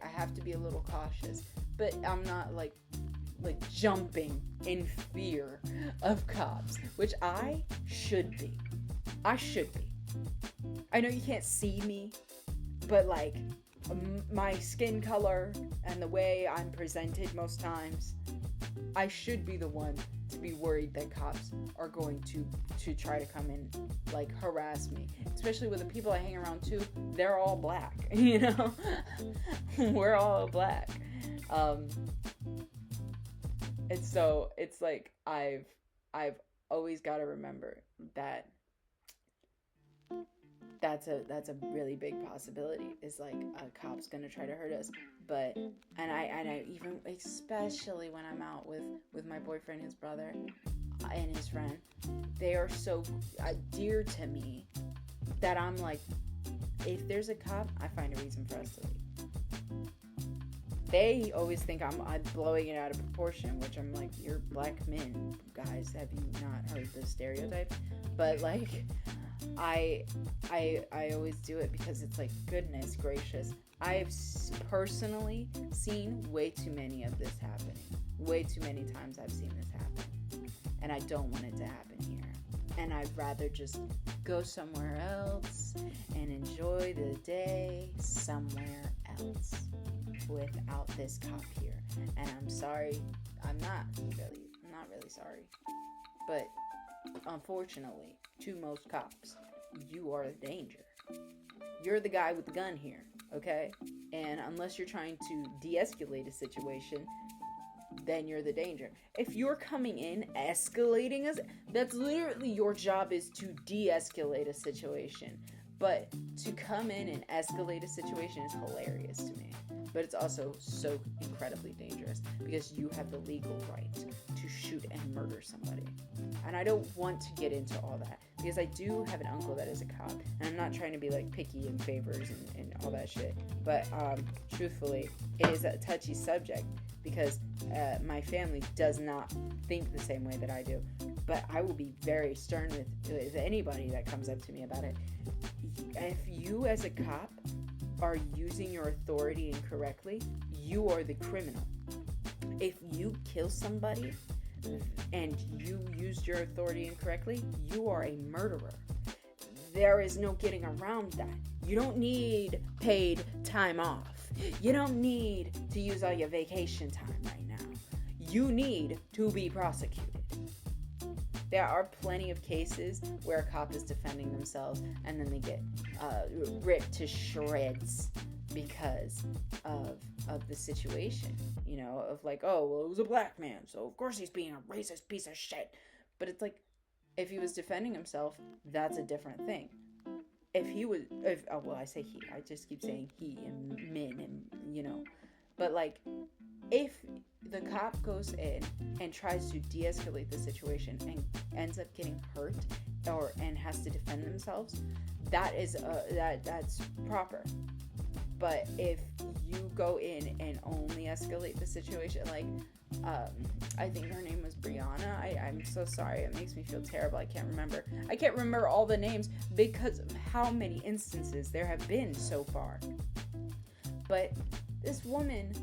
have to be a little cautious. But I'm not like jumping in fear of cops, which I should be. I should be. I know you can't see me, but like, my skin color and the way I'm presented most times, I should be the one to be worried that cops are going to try to come and like harass me, especially with the people I hang around too. They're all black, you know. We're all black, and so it's like I've always got to remember that that's a really big possibility, is like a cop's gonna try to hurt us. But and I even, especially when I'm out with my boyfriend, his brother, and his friend, they are so dear to me that I'm like, if there's a cop, I find a reason for us to leave. They always think I'm blowing it out of proportion, which I'm like, you're black men, guys. Have you not heard the stereotype? But like, I always do it because it's like, goodness gracious. I've personally seen way too many of this happening. Way too many times I've seen this happen. And I don't want it to happen here. And I'd rather just go somewhere else and enjoy the day somewhere else without this cop here. And I'm sorry. I'm not really sorry. But unfortunately, to most cops, you are the danger. You're the guy with the gun here, okay? And unless you're trying to de-escalate a situation, then you're the danger. If you're coming in escalating us, that's literally your job, is to de-escalate a situation. But to come in and escalate a situation is hilarious to me. But it's also so incredibly dangerous because you have the legal right to shoot and murder somebody. And I don't want to get into all that because I do have an uncle that is a cop, and I'm not trying to be like picky in favors and all that shit. But truthfully, it is a touchy subject because my family does not think the same way that I do. But I will be very stern with anybody that comes up to me about it. If you as a cop are using your authority incorrectly, you are the criminal. If you kill somebody and you used your authority incorrectly, you are a murderer. There is no getting around that. You don't need paid time off. You don't need to use all your vacation time right now. You need to be prosecuted. There are plenty of cases where a cop is defending themselves and then they get ripped to shreds because of the situation, you know, of like, oh, well, it was a black man, so of course he's being a racist piece of shit. But it's like, if he was defending himself, that's a different thing. I say he, I just keep saying he and men and, you know, but like, if the cop goes in and tries to de-escalate the situation and ends up getting hurt and has to defend themselves, that's proper. But if you go in and only escalate the situation, like I think her name was Brianna. I'm so sorry. It makes me feel terrible. I can't remember all the names because of how many instances there have been so far. But this woman,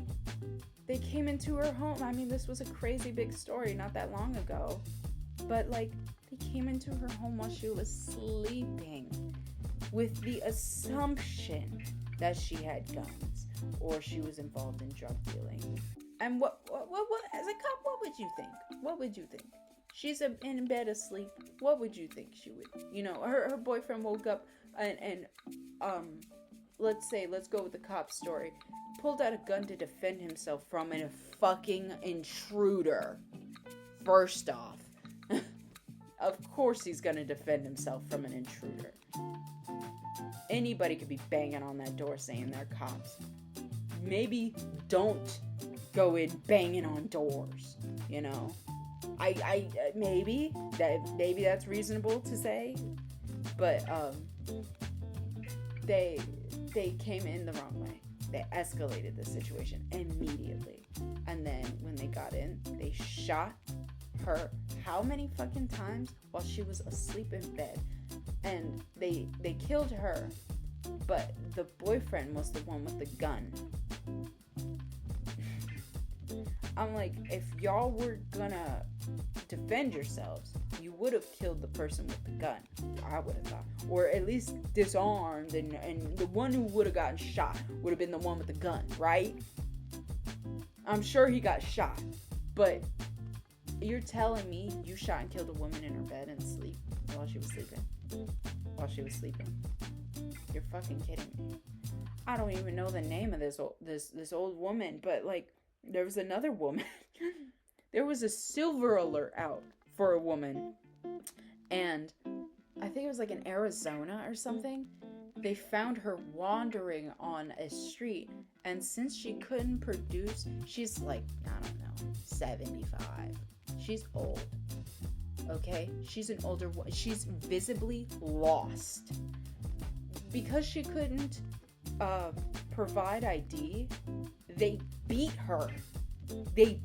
they came into her home. I mean, this was a crazy big story not that long ago. But like, they came into her home while she was sleeping with the assumption that she had guns or she was involved in drug dealing. And what as a cop, what would you think? What would you think? She's in bed asleep. What would you think she would? You know, her boyfriend woke up and let's go with the cop story. Pulled out a gun to defend himself from a fucking intruder. First off, of course he's gonna defend himself from an intruder. Anybody could be banging on that door saying they're cops. Maybe don't go in banging on doors, you know. I maybe that's reasonable to say, but they came in the wrong way. They escalated the situation immediately, and then when they got in, they shot her how many fucking times while she was asleep in bed, and they killed her, but the boyfriend was the one with the gun. I'm like, if y'all were gonna defend yourselves, you would have killed the person with the gun. I would have thought. Or at least disarmed, and the one who would have gotten shot would have been the one with the gun, right? I'm sure he got shot. But you're telling me you shot and killed a woman in her bed and sleep while she was sleeping? You're fucking kidding me. I don't even know the name of this old woman, but like, there was another woman. There was a silver alert out for a woman, and I think it was like in Arizona or something. They found her wandering on a street, and since she couldn't produce, she's like, I don't know, 75. She's old. Okay? She's an older woman. She's visibly lost. Because she couldn't provide ID, they beat her. They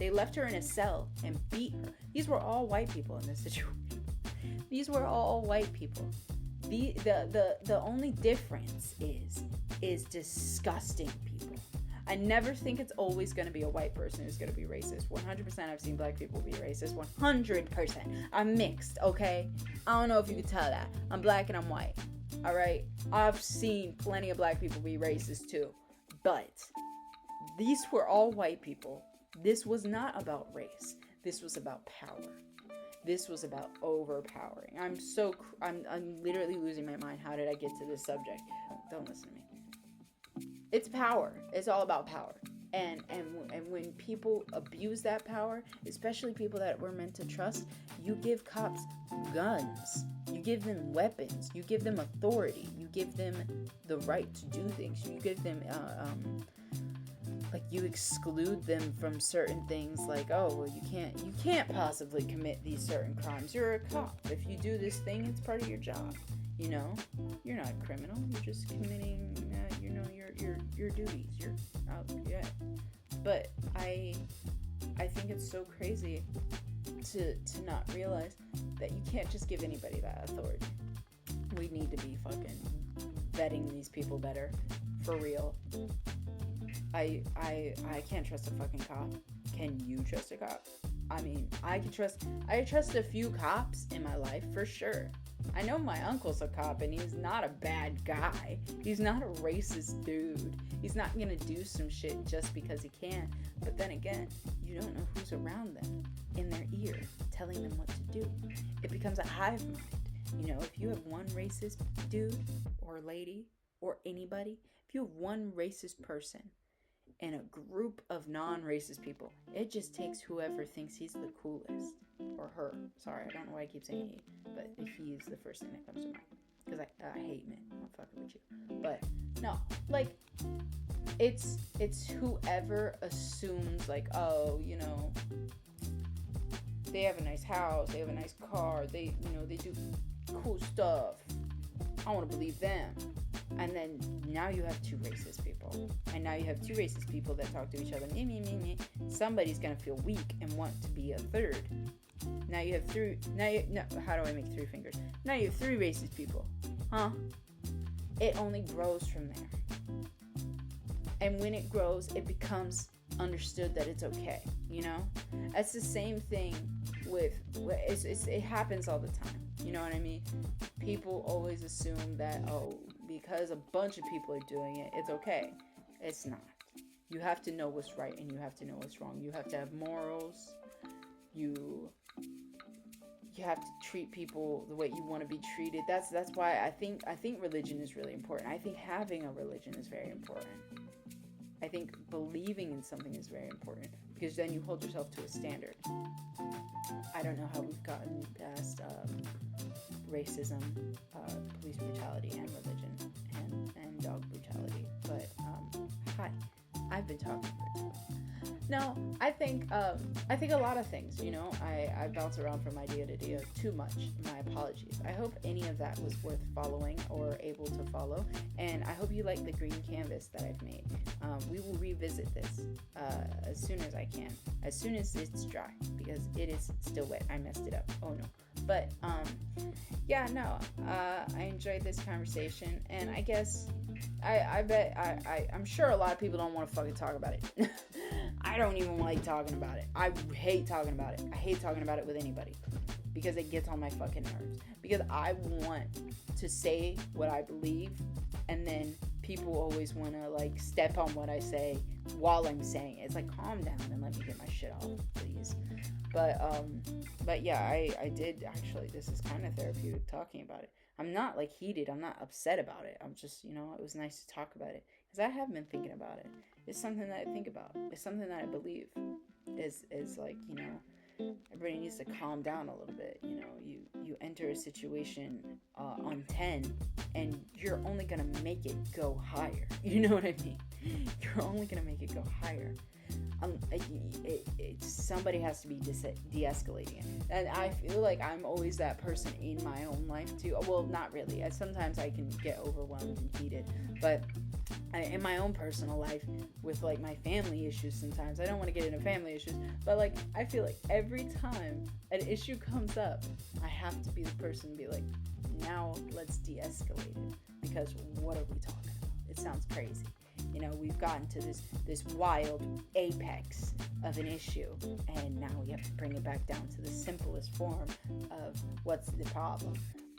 left her in a cell and beat her. These were all white people in this situation. These were all white people. The only difference is disgusting people. I never think it's always going to be a white person who's going to be racist. 100% I've seen black people be racist. 100%. I'm mixed, okay? I don't know if you can tell that. I'm black and I'm white. All right? I've seen plenty of black people be racist too. But these were all white people. This was not about race. This was about power. This was about overpowering. I'm literally losing my mind. How did I get to this subject? Don't listen to me. It's power. It's all about power. And when people abuse that power, especially people that we're meant to trust, you give cops guns. You give them weapons. You give them authority. You give them the right to do things. You give them like, you exclude them from certain things, like, oh, well, you can't possibly commit these certain crimes. You're a cop. If you do this thing, it's part of your job. You know, you're not a criminal. You're just committing, your duties. You're out, yeah. But I think it's so crazy to not realize that you can't just give anybody that authority. We need to be fucking vetting these people better, for real. I can't trust a fucking cop. Can you trust a cop? I mean, I trust a few cops in my life, for sure. I know my uncle's a cop, and he's not a bad guy. He's not a racist dude. He's not gonna do some shit just because he can. But then again, you don't know who's around them, in their ear, telling them what to do. It becomes a hive mind. You know, if you have one racist dude or lady or anybody, if you have one racist person and a group of non-racist people, it just takes whoever thinks he's the coolest, or her. Sorry, I don't know why I keep saying he, but he is the first thing that comes to mind, because I hate men. I'm not fucking with you. But no, like, it's whoever assumes like, oh, they have a nice house, they have a nice car, they do cool stuff, I want to believe them. And then now you have two racist people. And now you have two racist people that talk to each other. Me, me, me, me. Somebody's going to feel weak and want to be a third. Now you have how do I make three fingers? Now you have three racist people. Huh? It only grows from there. And when it grows, it becomes understood that it's okay. That's the same thing with, it happens all the time. You know what I mean? People always assume that, oh, because a bunch of people are doing it, it's okay. It's not. You have to know what's right and you have to know what's wrong. You have to have morals. You have to treat people the way you want to be treated. That's why I think religion is really important. I think having a religion is very important. I think believing in something is very important because then you hold yourself to a standard. I don't know how we've gotten past racism, police brutality, and religion, and dog brutality. But hi, I've been talking for too long. No, I think a lot of things. I bounce around from idea to idea too much. My apologies. I hope any of that was worth following or able to follow, and I hope you like the green canvas that I've made. We will revisit this as soon as I can, as soon as it's dry, because it is still wet. I messed it up. Oh no. But I enjoyed this conversation, and I guess I'm sure a lot of people don't want to fucking talk about it. I don't even like talking about it. I hate talking about it. I hate talking about it with anybody because it gets on my fucking nerves. Because I want to say what I believe, and then people always want to like step on what I say while I'm saying it. It's like, calm down and let me get my shit off, please. But yeah, I did actually. This is kind of therapeutic talking about it. I'm not like heated. I'm not upset about it. I'm just, it was nice to talk about it because I have been thinking about it. It's something that I think about. It's something that I believe is like, everybody needs to calm down a little bit. You enter a situation on 10 and you're only going to make it go higher. You know what I mean? You're only going to make it go higher. Somebody has to be de-escalating it, and I feel like I'm always that person in my own life too. Well, not really. Sometimes I can get overwhelmed and heated, but in my own personal life with like my family issues, sometimes I don't want to get into family issues, but like I feel like every time an issue comes up, I have to be the person to be like, now let's de-escalate it, because what are we talking about? It sounds crazy. We've gotten to this wild apex of an issue, and now we have to bring it back down to the simplest form of what's the problem.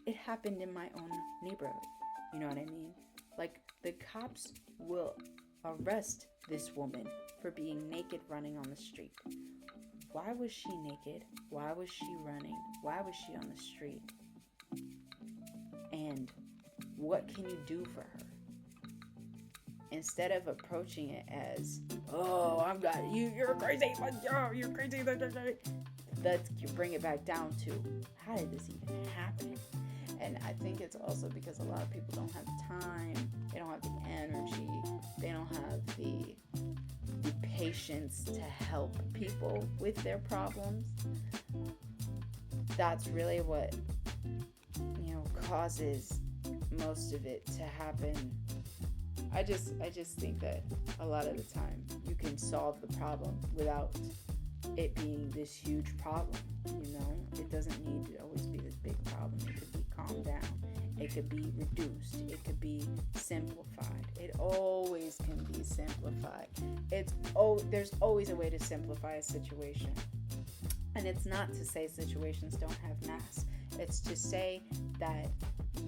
It happened in my own neighborhood. You know what I mean? Like, the cops will arrest this woman for being naked running on the street. Why was she naked? Why was she running? Why was she on the street? And what can you do for her? Instead of approaching it as, oh, you're crazy, you're crazy. Let's bring it back down to, how did this even happen? And I think it's also because a lot of people don't have time, they don't have the energy, they don't have the patience to help people with their problems. That's really what, causes most of it to happen. I just think that a lot of the time you can solve the problem without it being this huge problem. It doesn't need to always be this big problem. It could be calmed down. It could be reduced. It could be simplified. It always can be simplified. There's always a way to simplify a situation. And it's not to say situations don't have mass. It's to say that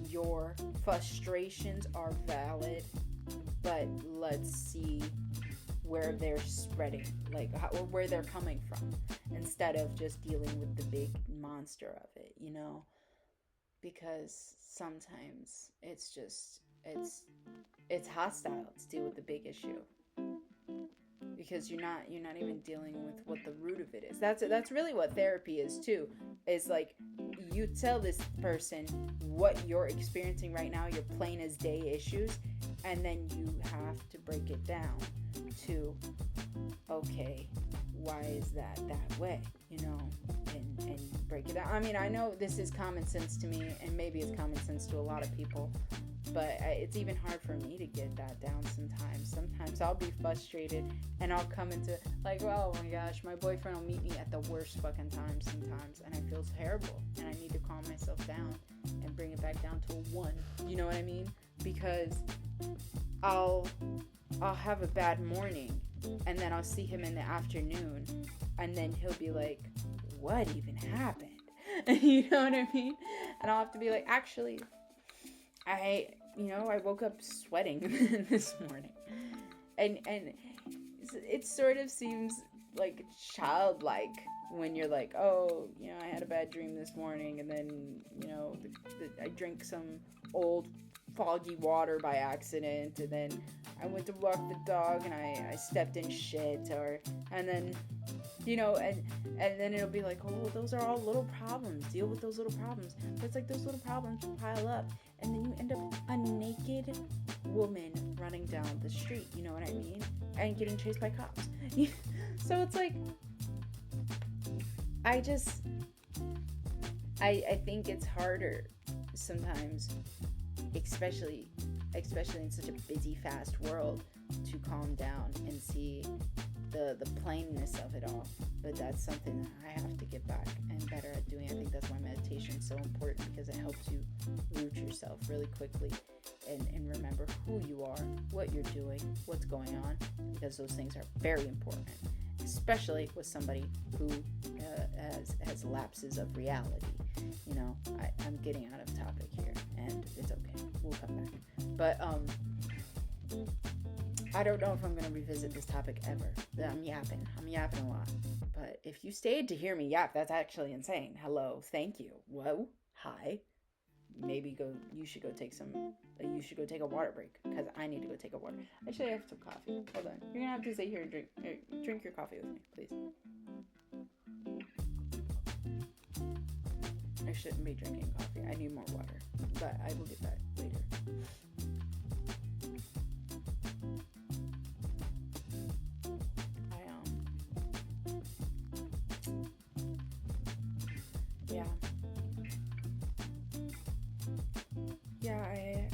your frustrations are valid, but let's see where they're spreading, or where they're coming from, instead of just dealing with the big monster of it, because sometimes it's hostile to deal with the big issue, because you're not even dealing with what the root of it is. That's really what therapy is too. Is like you tell this person what you're experiencing right now, your plain as day issues, and then you have to break it down to, okay, why is that way, and break it down. I mean, I know this is common sense to me, and maybe it's common sense to a lot of people, but it's even hard for me to get that down sometimes I'll be frustrated and I'll come into like, oh my gosh, my boyfriend will meet me at the worst fucking time sometimes, and I feel terrible, and I need to calm myself down and bring it back down to a 1, you know what I mean? Because I'll have a bad morning, and then I'll see him in the afternoon, and then he'll be like, what even happened? You know what I mean? And I'll have to be like, actually, I woke up sweating this morning. And it sort of seems like childlike when you're like, oh, I had a bad dream this morning, and then, I drank some old foggy water by accident, and then I went to walk the dog and I stepped in shit, and then it'll be like, oh, those are all little problems, deal with those little problems. But it's like those little problems pile up, and then you end up a naked woman running down the street, you know what I mean, and getting chased by cops. So it's like, I think it's harder sometimes, especially in such a busy, fast world, to calm down and see the plainness of it all. But that's something that I have to get back and better at doing. I think that's why meditation is so important, because it helps you root yourself really quickly and remember who you are, what you're doing, what's going on, because those things are very important, especially with somebody who has lapses of reality. I'm getting out of topic here, and it's okay. We'll come back. But I don't know if I'm going to revisit this topic ever. I'm yapping a lot. But if you stayed to hear me yap, that's actually insane. Hello, thank you. Whoa, hi. Maybe you should go take a water break, because I need to go take a water. Actually, I have some coffee. Hold on. You're going to have to stay here and drink your coffee with me, please. I shouldn't be drinking coffee. I need more water, but I will get back later.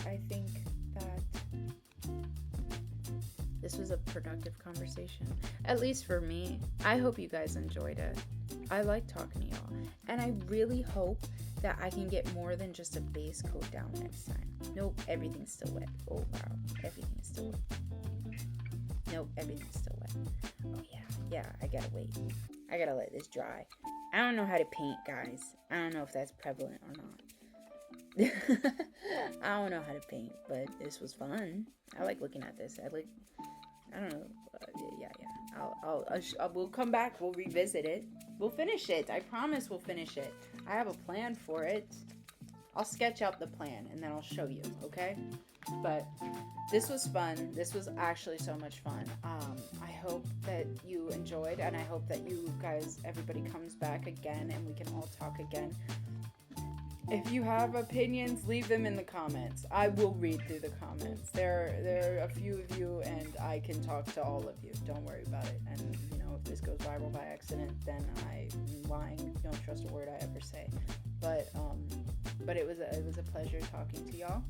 I think that this was a productive conversation, at least for me. I hope you guys enjoyed it. I like talking to y'all, and I really hope that I can get more than just a base coat down next time. Nope, everything's still wet. Oh wow, everything is still wet. Nope, everything's still wet. Oh yeah, I gotta wait. I gotta let this dry. I don't know how to paint, guys. I don't know if that's prevalent or not. I don't know how to paint, but this was fun. I like looking at this. I don't know. Yeah. We'll come back. We'll revisit it. We'll finish it. I promise we'll finish it. I have a plan for it. I'll sketch out the plan and then I'll show you. Okay? But this was fun. This was actually so much fun. I hope that you enjoyed, and I hope that you guys, everybody comes back again and we can all talk again. If you have opinions, leave them in the comments. I will read through the comments. There are a few of you, and I can talk to all of you. Don't worry about it. And, if this goes viral by accident, then I'm lying. Don't trust a word I ever say. But it was a pleasure talking to y'all.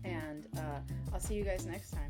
And I'll see you guys next time.